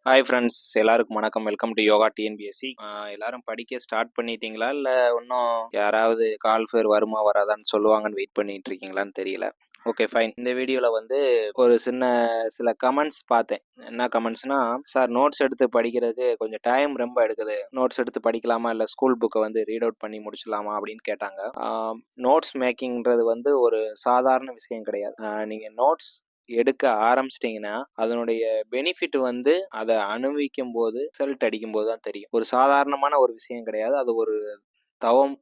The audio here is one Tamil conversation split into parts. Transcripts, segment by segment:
ஹாய் ஃப்ரெண்ட்ஸ், எல்லாருக்கும் வணக்கம். Welcome to yoga TNPSC. எல்லாரும் படிக்க ஸ்டார்ட் பண்ணிட்டீங்களா, இல்லை இன்னும் யாராவது கால் ஃபேர் வருமா வராதான்னு சொல்லுவாங்கன்னு வெயிட் பண்ணிட்டு இருக்கீங்களான்னு தெரியல. Okay fine. இந்த வீடியோவில் வந்து ஒரு சில கமெண்ட்ஸ் பார்த்தேன். என்ன கமெண்ட்ஸ்னா, சார் நோட்ஸ் எடுத்து படிக்கிறதுக்கு கொஞ்சம் டைம் ரொம்ப எடுக்குது, நோட்ஸ் எடுத்து படிக்கலாமா இல்லை ஸ்கூல் புக்கை வந்து ரீட் அவுட் பண்ணி முடிச்சலாமா அப்படின்னு கேட்டாங்க. நோட்ஸ் மேக்கிங்கிறது வந்து ஒரு சாதாரண விஷயம் கிடையாது. நீங்கள் நோட்ஸ் எடுக்க ஆரம்பிச்சிட்டிங்கன்னா அதனுடைய பெனிஃபிட் வந்து அதை அனுபவிக்கும் போது ரிசல்ட் அடிக்கும் போது தான் தெரியும். ஒரு சாதாரணமான ஒரு விஷயம் கிடையாது. அது ஒரு தவம்,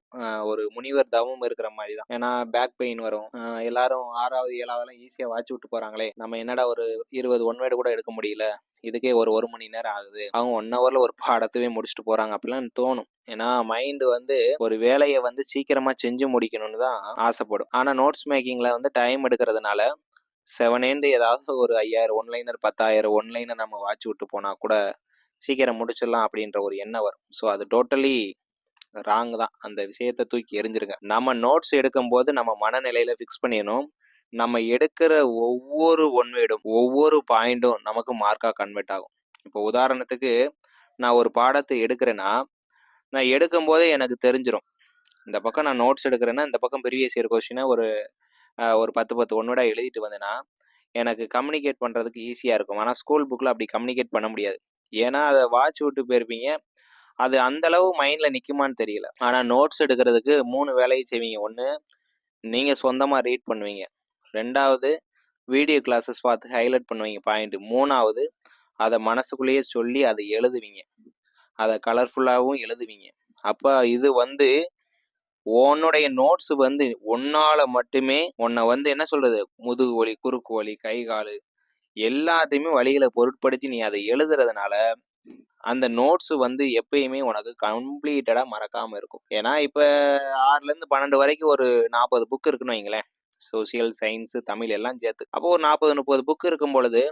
ஒரு முனிவர் தவம் இருக்கிற மாதிரி தான். ஏன்னா பேக் பெயின் வரும். எல்லாரும் 6வது 7வதுலாம் ஈஸியாக வாட்ச் விட்டு போறாங்களே, நம்ம என்னடா ஒரு 20 ஒன் வேர்டு கூட எடுக்க முடியல, இதுக்கே ஒரு மணி நேரம் ஆகுது, அவங்க 1 ஹவர்ல ஒரு பாடத்தவே முடிச்சுட்டு போறாங்க அப்படிலாம் தோணும். ஏன்னா மைண்டு வந்து ஒரு வேலையை வந்து சீக்கிரமா செஞ்சு முடிக்கணும்னு தான் ஆசைப்படும். ஆனா நோட்ஸ் மேக்கிங்ல வந்து டைம் எடுக்கிறதுனால செவனேண்டு ஏதாவது ஒரு 5000 ஒன்லைனர் 10,000 ஒன்லைனர் நம்ம வாட்ச் விட்டு போனா கூட சீக்கிரம் முடிச்சிடலாம் அப்படின்ற ஒரு எண்ணம் வரும். ஸோ அது டோட்டலி ராங் தான். அந்த விஷயத்தை தூக்கி எரிஞ்சிருங்க. நம்ம நோட்ஸ் எடுக்கும் போது நம்ம மனநிலையில ஃபிக்ஸ் பண்ணிடணும். நம்ம எடுக்கிற ஒவ்வொரு ஒன்வேர்டும் ஒவ்வொரு பாயிண்டும் நமக்கு மார்க்கா கன்வெர்ட் ஆகும். இப்போ உதாரணத்துக்கு நான் ஒரு பாடத்தை எடுக்கிறேன்னா, நான் எடுக்கும் போதே எனக்கு தெரிஞ்சிடும். இந்த பக்கம் நான் நோட்ஸ் எடுக்கிறேன்னா, இந்த பக்கம் ப்ரீவியஸ் இயர் கொஸ்டினை ஒரு 10 ஒன்வேர்டா எழுதிட்டு வந்தேன்னா எனக்கு கம்யூனிகேட் பண்ணுறதுக்கு ஈஸியாக இருக்கும். ஆனால் ஸ்கூல் புக்கில் அப்படி கம்யூனிகேட் பண்ண முடியாது. ஏன்னா அதை வாட்ச் விட்டு போயிருப்பீங்க. அது அந்த அளவு மைண்டில் நிற்குமான்னு தெரியல. ஆனால் நோட்ஸ் எடுக்கிறதுக்கு 3 வேலையை செய்வீங்க. ஒன்று, நீங்கள் சொந்தமாக ரீட் பண்ணுவீங்க. 2வது, வீடியோ கிளாஸஸ் பார்த்து ஹைலைட் பண்ணுவீங்க பாயிண்ட். 3வது, அதை மனசுக்குள்ளேயே சொல்லி அதை எழுதுவீங்க. அதை கலர்ஃபுல்லாகவும் எழுதுவீங்க. அப்போ இது வந்து உன்னுடைய நோட்ஸ் வந்து உன்னால மட்டுமே உன்னை வந்து என்ன சொல்றது, முதுகு வலி, குறுக்கு வலி, கை கால் எல்லாத்தையுமே வழிகளை பொருட்படுத்தி நீ அதை எழுதுறதுனால அந்த நோட்ஸ் வந்து எப்பயுமே உனக்கு கம்ப்ளீட்டடா மறக்காம இருக்கும். ஏன்னா இப்ப 6ல இருந்து 12 வரைக்கும் ஒரு 40 புக் இருக்குன்னு வைங்களேன். சோசியல், சயின்ஸ், தமிழ் எல்லாம் சேர்த்து. அப்போ ஒரு 40 புக் இருக்கும் பொழுது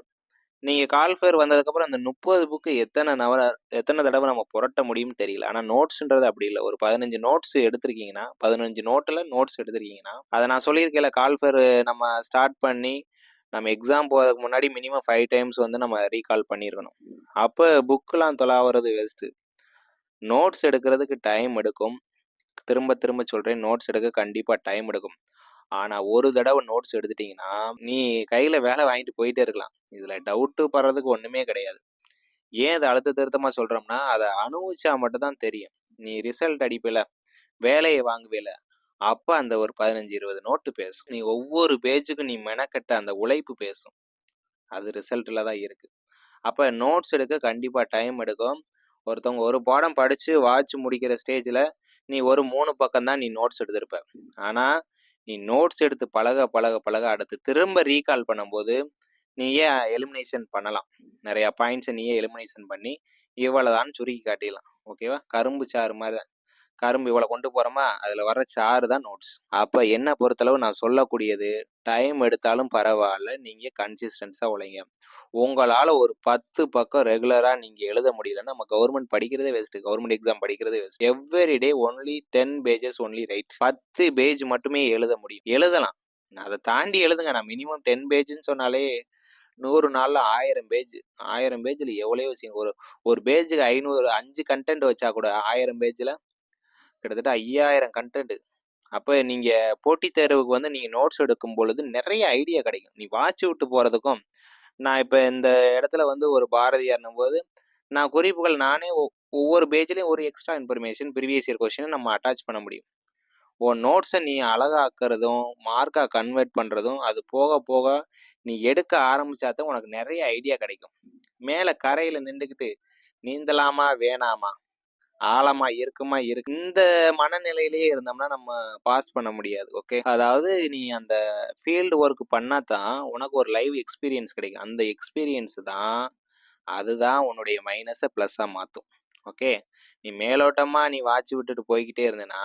நீங்க கால்ஃபேர் வந்ததுக்கு அப்புறம் அந்த 30 புக்கு எத்தனை தடவை நம்ம புரட்ட முடியும்னு தெரியல. ஆனா நோட்ஸ்ன்றது அப்படி இல்லை. ஒரு 15 நோட்ஸ் எடுத்திருக்கீங்கன்னா, 15 நோட்ல நோட்ஸ் எடுத்திருக்கீங்கன்னா, அதை நான் சொல்லியிருக்கேன்ல, கால்ஃபேர் நம்ம ஸ்டார்ட் பண்ணி நம்ம எக்ஸாம் போகிறதுக்கு முன்னாடி மினிமம் 5 டைம்ஸ் வந்து நம்ம ரீகால் பண்ணியிருக்கணும். அப்போ புக்கெலாம் தொலாவுறது வேஸ்ட்டு. நோட்ஸ் எடுக்கிறதுக்கு டைம் எடுக்கும். திரும்ப திரும்ப சொல்கிறேன், நோட்ஸ் எடுக்க கண்டிப்பாக டைம் எடுக்கும். ஆனால் ஒரு தடவை நோட்ஸ் எடுத்துட்டிங்கன்னா நீ கையில் வேலை வாங்கிட்டு போயிட்டே இருக்கலாம். இதில் டவுட்டு படுறதுக்கு ஒன்றுமே கிடையாது. ஏன் அதை அழுத்த திருத்தமாக சொல்கிறோம்னா, அதை அனுபவிச்சா மட்டும்தான் தெரியும். நீ ரிசல்ட் அடிப்பில, வேலையை வாங்குவேல, அப்போ அந்த ஒரு 15-20 நோட்டு பேசும். நீ ஒவ்வொரு பேஜுக்கும் நீ மெனக்கட்ட அந்த உழைப்பு பேசும். அது ரிசல்ட்டில் தான் இருக்குது. அப்போ நோட்ஸ் எடுக்க கண்டிப்பாக டைம் எடுக்கும். ஒருத்தவங்க ஒரு பாடம் படித்து வாட்ச் முடிக்கிற ஸ்டேஜில் நீ ஒரு 3 பக்கம் தான் நீ நோட்ஸ் எடுத்திருப்ப. ஆனால் நீ நோட்ஸ் எடுத்து பழக பழக பழக அடுத்து திரும்ப ரீகால் பண்ணும்போது நீயே எலிமினேஷன் பண்ணலாம். நிறையா பாயிண்ட்ஸை நீயே எலிமினேஷன் பண்ணி இவ்வளோதான் சுருக்கி காட்டிடலாம். ஓகேவா? கரும்பு சாறு மாதிரி தான். கரும்பு இவ்வளோ கொண்டு போகிறோமா, அதில் வர சாறு தான் நோட்ஸ். அப்போ என்ன பொறுத்தளவு நான் சொல்லக்கூடியது, டைம் எடுத்தாலும் பரவாயில்ல, நீங்கள் கன்சிஸ்டன்ஸாக உழைங்க. உங்களால் ஒரு 10 பக்கம் ரெகுலராக நீங்கள் எழுத முடியலன்னா நம்ம கவர்மெண்ட் படிக்கிறதே வேஸ்ட்டு. கவர்மெண்ட் எக்ஸாம் படிக்கிறதே waste. Everyday only 10 pages only right. 10 page மட்டுமே எழுத முடியும். எழுதலாம், அதை தாண்டி எழுதுங்க. நான் மினிமம் 10 பேஜ்ன்னு சொன்னாலே 100 நாளில் 1000 பேஜ். 1000 பேஜில் எவ்வளோ விஷயம். ஒரு பேஜுக்கு 5 கண்டென்ட் வச்சா கூட 1000 பேஜில் கிட்டத்தட்ட 5000 கண்டென்ட். அப்போ நீங்கள் போட்டித் தேர்வுக்கு வந்து நீங்கள் நோட்ஸ் எடுக்கும் பொழுது நிறைய ஐடியா கிடைக்கும். நீ வாட்ச் விட்டு போகிறதுக்கும், நான் இப்போ இந்த இடத்துல வந்து ஒரு பாரதியார்னும் போது நான் குறிப்புகள் நானே ஒவ்வொரு பேஜ்லேயும் ஒரு எக்ஸ்ட்ரா இன்ஃபர்மேஷன் ப்ரீவியஸ் இயர் கொஸ்டினை நம்ம அட்டாச் பண்ண முடியும். உன் நோட்ஸை நீ அழகாக்குறதும் மார்க்காக கன்வெர்ட் பண்ணுறதும் அது போக போக நீ எடுக்க ஆரம்பிச்சாதான் உனக்கு நிறைய ஐடியா கிடைக்கும். மேலே கரையில் நின்றுக்கிட்டு நீந்தலாமா வேணாமா, ஆழமா இருக்குமா இருக்கு, இந்த மனநிலையிலேயே இருந்தோம்னா நம்ம பாஸ் பண்ண முடியாது. ஓகே, அதாவது நீ அந்த ஃபீல்டு ஒர்க் பண்ணா தான் உனக்கு ஒரு லைவ் எக்ஸ்பீரியன்ஸ் கிடைக்கும். அந்த எக்ஸ்பீரியன்ஸ் தான், அதுதான் உன்னுடைய மைனஸை ப்ளஸ்ஸாக மாற்றும். ஓகே, நீ மேலோட்டமா நீ வாட்ச் விட்டுட்டு போய்கிட்டே இருந்தேன்னா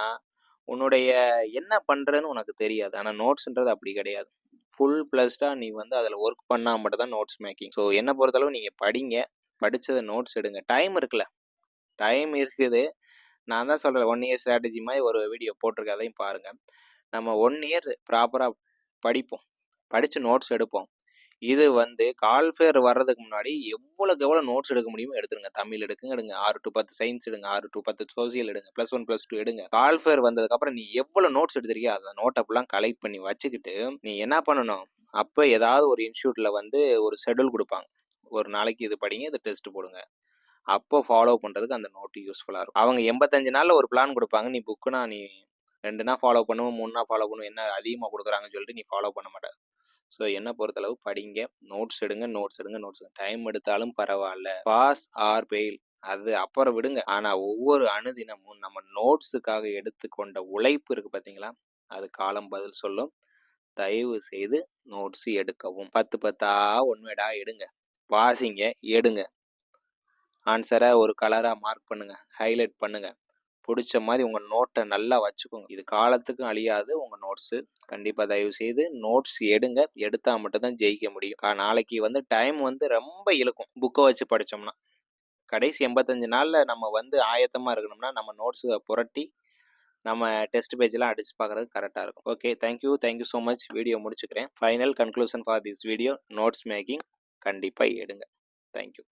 உன்னுடைய என்ன பண்றேன்னு உனக்கு தெரியாது. ஆனால் நோட்ஸ்ன்றது அப்படி கிடையாது. ஃபுல் ப்ளஸ்டாக நீ வந்து அதில் ஒர்க் பண்ணால் மட்டும் தான் நோட்ஸ் மேக்கிங். ஸோ என்னை பொறுத்தளவு நீங்கள் படிங்க, படித்ததை நோட்ஸ் எடுங்க. டைம் இருக்குல்ல, டைம் இருக்குது. நான் தான் சொல்கிறேன், 1 இயர் ஸ்ட்ராட்டஜி மாதிரி ஒரு வீடியோ போட்டிருக்கேன், அதையும் பாருங்கள். நம்ம 1 இயர் ப்ராப்பராக படிப்போம், படித்து நோட்ஸ் எடுப்போம். இது வந்து கால்ஃபேர் வர்றதுக்கு முன்னாடி எவ்வளோக்கு எவ்வளோ நோட்ஸ் எடுக்க முடியுமோ எடுத்துருங்க. தமிழ் எடுங்க 6 to 10 சயின்ஸ் எடுங்க, 6 to 10 சோசியல் எடுங்க, +1 +2 எடுங்க. கால்ஃபேர் வந்ததுக்கப்புறம் நீ எவ்வளோ நோட்ஸ் எடுத்திருக்கியோ அந்த நோட்டை ஃபுல்லாக கலெக்ட் பண்ணி வச்சுக்கிட்டு நீ என்ன பண்ணணும், அப்போ ஏதாவது ஒரு இன்ஸ்டியூட்ல வந்து ஒரு ஷெட்யூல் கொடுப்பாங்க. ஒரு நாளைக்கு இது படிங்க, இது டெஸ்ட் போடுங்க. அப்போ ஃபாலோ பண்ணுறதுக்கு அந்த நோட்டு யூஸ்ஃபுல்லாக இருக்கும். அவங்க 85 நாளில் ஒரு பிளான் கொடுப்பாங்க. நீ புக்குனா நீ 2 நாள் ஃபாலோ பண்ணுவோம், 3 நாள் ஃபாலோ பண்ணுவோம், என்ன அதிகமாக கொடுக்குறாங்கன்னு சொல்லிட்டு நீ ஃபாலோ பண்ண மாட்டேன். ஸோ என்னை பொறுத்தளவு படிங்க, நோட்ஸ் எடுங்க, நோட்ஸ் எடுங்க, நோட்ஸ் எடுங்க. டைம் எடுத்தாலும் பரவாயில்ல, பாஸ் ஆர் ஃபெயில் அது அப்புறம் விடுங்க. ஆனால் ஒவ்வொரு அணுதினமும் நம்ம நோட்ஸுக்காக எடுத்துக்கொண்ட உழைப்பு இருக்கு பார்த்தீங்களா, அது காலம் பதில் சொல்லும். தயவு செய்து நோட்ஸ் எடுக்கவும். 10 10ஆ ஒன்வேடா எடுங்க, வாசிங்க, எடுங்க. ஆன்சரை ஒரு கலராக மார்க் பண்ணுங்க, ஹைலைட் பண்ணுங்க. பிடிச்ச மாதிரி உங்கள் நோட்டை நல்லா வச்சுக்கோங்க. இது காலத்துக்கும் அழியாது உங்கள் நோட்ஸு. கண்டிப்பாக தயவு செய்து நோட்ஸ் எடுங்க. எடுத்தால் மட்டும்தான் ஜெயிக்க முடியும். நாளைக்கு வந்து டைம் வந்து ரொம்ப இழுக்கும் புக்கை வச்சு படித்தோம்னா. கடைசி 85 நாளில் நம்ம வந்து ஆயத்தமாக இருக்கணும்னா நம்ம நோட்ஸை புரட்டி நம்ம டெஸ்ட் பேஜ்லாம் அடிச்சு பார்க்குறது கரெக்டாக இருக்கும். Okay, thank you so much. Video முடிச்சுக்கிறேன். Final conclusion for this video, notes making கண்டிப்பாக எடுங்க. தேங்க்யூ.